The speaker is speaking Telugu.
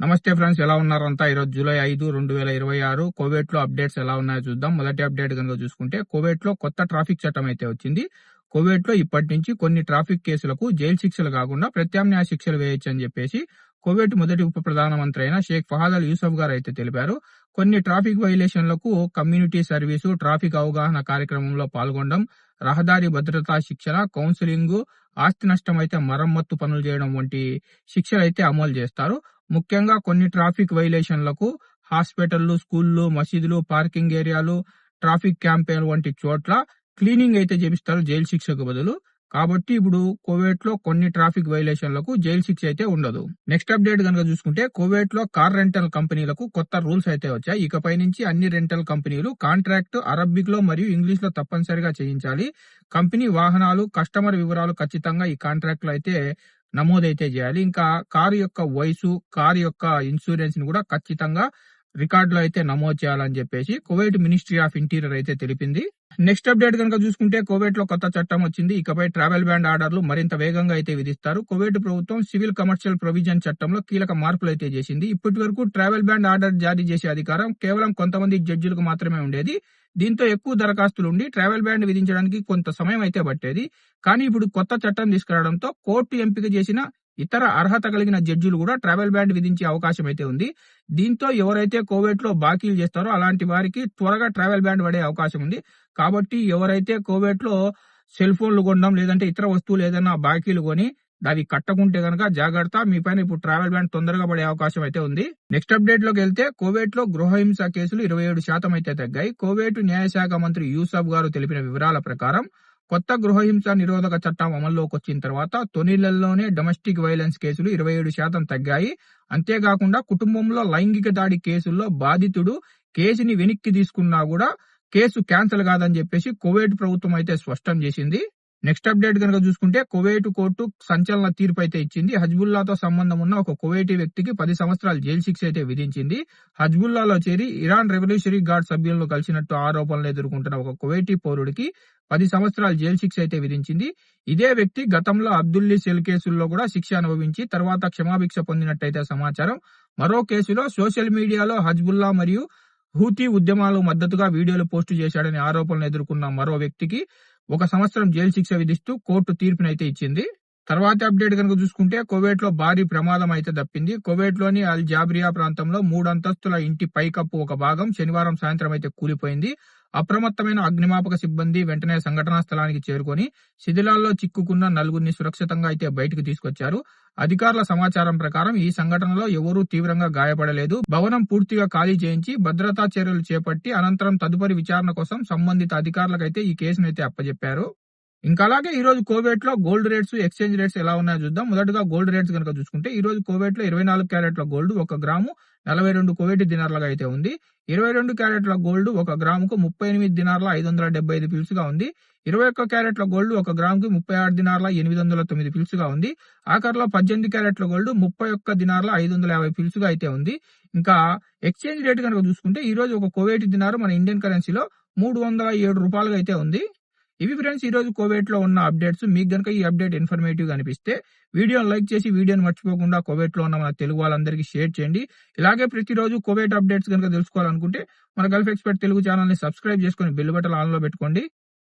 నమస్తే ఫ్రెండ్స్, ఎలా ఉన్నారంతా? ఈరోజు జూలై 5, 2026 కువైట్ లో అప్డేట్స్ ఎలా ఉన్నాయో చూద్దాం. మొదటి అప్డేట్ కనుక చూసుకుంటే, కువైట్ లో కొత్త ట్రాఫిక్ చట్టం అయితే వచ్చింది. కువైట్ లో ఇప్పటి నుంచి కొన్ని ట్రాఫిక్ కేసులకు జైలు శిక్షలు కాకుండా ప్రత్యామ్నాయ శిక్షలు వేయొచ్చు అని చెప్పేసి కువైట్ మొదటి ఉప ప్రధానమంత్రి అయిన షేక్ ఫహాద్ అల్ యూసఫ్ గారు అయితే తెలిపారు. కొన్ని ట్రాఫిక్ వైలేషన్లకు కమ్యూనిటీ సర్వీసు, ట్రాఫిక్ అవగాహన కార్యక్రమంలో పాల్గొనడం, రహదారి భద్రతా శిక్షణ, కౌన్సిలింగ్, ఆస్తి నష్టం అయితే మరమ్మత్తు పనులు చేయడం వంటి శిక్షలు అయితే అమలు చేస్తారు. ముఖ్యంగా కొన్ని ట్రాఫిక్ వైలేషన్లకు హాస్పిటళ్లు, స్కూళ్లు, మసీదులు, పార్కింగ్ ఏరియాలు, ట్రాఫిక్ క్యాంపెయిన్ వంటి చోట్ల క్లీనింగ్ అయితే చేపిస్తారు జైలు శిక్షకు బదులు. కాబట్టి ఇప్పుడు కువైట్ లో కొన్ని ట్రాఫిక్ వైలేషన్లకు జైలు శిక్ష అయితే ఉండదు. నెక్స్ట్ అప్డేట్ కనుక చూసుకుంటే, కువైట్ లో కార్ రెంటల్ కంపెనీలకు కొత్త రూల్స్ అయితే వచ్చాయి. ఇకపై నుంచి అన్ని రెంటల్ కంపెనీలు కాంట్రాక్ట్ అరబిక్ లో మరియు ఇంగ్లీష్ లో తప్పనిసరిగా చేయించాలి. కంపెనీ వాహనాలు, కస్టమర్ వివరాలు ఖచ్చితంగా ఈ కాంట్రాక్ట్ లో అయితే నమోదైతే చేయాలి. ఇంకా కారు యొక్క వయసు, కారు యొక్క ఇన్సూరెన్స్ ని కూడా ఖచ్చితంగా రికార్డులో అయితే నమోదు చేయాలని చెప్పేసి కువైట్ మినిస్ట్రీ ఆఫ్ ఇంటీరియర్ అయితే తెలిపింది. నెక్స్ట్ అప్డేట్ కనుక చూసుకుంటే, కువైట్ లో కొత్త చట్టం వచ్చింది. ఇకపై ట్రావెల్ బ్యాన్ ఆర్డర్లు మరింత వేగంగా అయితే విధిస్తారు. కువైట్ ప్రభుత్వం సివిల్ కమర్షియల్ ప్రొవిజన్ చట్టంలో కీలక మార్పులు అయితే చేసింది. ఇప్పటి వరకు ట్రావెల్ బ్యాన్ ఆర్డర్ జారీ చేసే అధికారం కేవలం కొంతమంది జడ్జిలకు మాత్రమే ఉండేది. దీంతో ఎక్కువ దరఖాస్తులు ఉండి ట్రావెల్ బ్యాన్ విధించడానికి కొంత సమయం అయితే పట్టేది. కానీ ఇప్పుడు కొత్త చట్టం తీసుకురావడంతో కోర్టు ఎంపిక చేసిన ఇతర అర్హత కలిగిన జడ్జిలు కూడా ట్రావెల్ బ్యాన్ విధించే అవకాశం అయితే ఉంది. దీంతో ఎవరైతే కువైట్ లో బాకీలు చేస్తారో అలాంటి వారికి త్వరగా ట్రావెల్ బ్యాన్ పడే అవకాశం ఉంది. కాబట్టి ఎవరైతే కువైట్ లో సెల్ ఫోన్లు కొనడం, లేదంటే ఇతర వస్తువులు ఏదైనా బాకీలు కొని అది కట్టకుంటే గనక జాగ్రత్త, మీ పైన ఇప్పుడు ట్రావెల్ బ్యాన్ తొందరగా పడే అవకాశం అయితే ఉంది. నెక్స్ట్ అప్డేట్ లోకి వెళ్తే, కువైట్ లో గృహహింస కేసులు 27% అయితే తగ్గాయి. కువైట్ న్యాయశాఖ మంత్రి యూసఫ్ గారు తెలిపిన వివరాల ప్రకారం, కొత్త గృహహింస నిరోధక చట్టం అమల్లోకి వచ్చిన తర్వాత తొలిళ్లలోనే డొమెస్టిక్ వైలెన్స్ కేసులు 27% తగ్గాయి. అంతేకాకుండా కుటుంబంలో లైంగిక దాడి కేసుల్లో బాధితుడు కేసుని వెనక్కి తీసుకున్నా కూడా కేసు క్యాన్సిల్ కాదని చెప్పేసి కువైట్ ప్రభుత్వం అయితే స్పష్టం చేసింది. నెక్స్ట్ అప్డేట్ కనుక చూసుకుంటే, కువైట్ కోర్టు సంచలన తీర్పు అయితే ఇచ్చింది. హజ్బుల్లాతో సంబంధం ఉన్న ఒక కువైటీ వ్యక్తికి 10 సంవత్సరాలు జైలు శిక్ష అయితే విధించింది. హజ్బుల్లాలో చేరి ఇరాన్ రెవల్యూషనరీ గార్డ్ సభ్యులను కలిసినట్టు ఆరోపణలు ఎదుర్కొంటున్న ఒక కువైటీ పౌరుడికి 10 సంవత్సరాలు జైలు శిక్ష అయితే విధించింది. ఇదే వ్యక్తి గతంలో అబ్దుల్లీ సెల్ కేసుల్లో కూడా శిక్ష అనుభవించి తర్వాత క్షమాభిక్ష పొందినట్టయితే సమాచారం. మరో కేసులో సోషల్ మీడియాలో హజ్బుల్లా మరియు హూతీ ఉద్యమాలకు మద్దతుగా వీడియోలు పోస్టు చేశాడని ఆరోపణలు ఎదుర్కొన్న మరో వ్యక్తికి 1 సంవత్సరం జైలు శిక్ష విధిస్తూ కోర్టు తీర్పునైతే ఇచ్చింది. తర్వాత అప్డేట్ కనుక చూసుకుంటే, కువైట్ లో భారీ ప్రమాదం అయితే తప్పింది. కువైట్ లోని అల్ జాబ్రియా ప్రాంతంలో 3 అంతస్తుల ఇంటి పైకప్పు ఒక భాగం శనివారం సాయంత్రం అయితే కూలిపోయింది. అప్రమత్తమైన అగ్నిమాపక సిబ్బంది వెంటనే సంఘటనా స్థలానికి చేరుకొని శిథిలాల్లో చిక్కుకున్న 4గురిని సురక్షితంగా అయితే బయటకు తీసుకొచ్చారు. అధికారుల సమాచారం ప్రకారం ఈ సంఘటనలో ఎవరూ తీవ్రంగా గాయపడలేదు. భవనం పూర్తిగా ఖాళీ చేయించి భద్రతా చర్యలు చేపట్టి అనంతరం తదుపరి విచారణ కోసం సంబంధిత అధికారులకైతే ఈ కేసునైతే అప్పజెప్పారు. ఇంకా అలాగే ఈ రోజు కువైట్ లో గోల్డ్ రేట్స్, ఎక్స్చేంజ్ రేట్స్ ఎలా ఉన్నాయో చూద్దాం. మొదటగా గోల్డ్ రేట్స్ కనుక చూసుకుంటే, ఈ రోజు కువైట్ లో 24 క్యారెట్ల గోల్డ్ 1 గ్రాము 42 కువైటీ దినార్లుగా అయితే ఉంది. 22 క్యారెట్ల గోల్డ్ 1 గ్రాముకు 38 దినార్ల 575 పిల్స్గా ఉంది. 21 క్యారెట్ల గోల్డ్ 1 గ్రాముకి 36 దినార్ల 809 పిల్స్గా ఉంది. ఆఖరిలో 18 క్యారెట్ల గోల్డ్ 31 దినార్ల 550 పిల్స్గా అయితే ఉంది. ఇంకా ఎక్స్చేంజ్ రేట్ కనుక చూసుకుంటే, ఈ రోజు ఒక కువైటీ దినారు మన ఇండియన్ కరెన్సీలో 307 రూపాయలుగా అయితే ఉంది. ఇవి ఫ్రెండ్స్ ఈ రోజు కువైట్ లో ఉన్న అప్డేట్స్. మీకు గనుక ఈ అప్డేట్ ఇన్ఫర్మేటివ్ గా అనిపిస్తే వీడియోని లైక్ చేసి వీడియోని మర్చిపోకుండా కువైట్ లో ఉన్న మన తెలుగు వాళ్ళందరికీ షేర్ చేయండి. ఇలాగే ప్రతిరోజు కువైట్ అప్డేట్స్ కనుక తెలుసుకోవాలనుకుంటే మన గల్ఫ్ ఎక్స్పర్ట్ తెలుగు ఛానల్ ని సబ్స్క్రైబ్ చేసుకుని బెల్ బటన్ ఆన్ లో పెట్టుకోండి.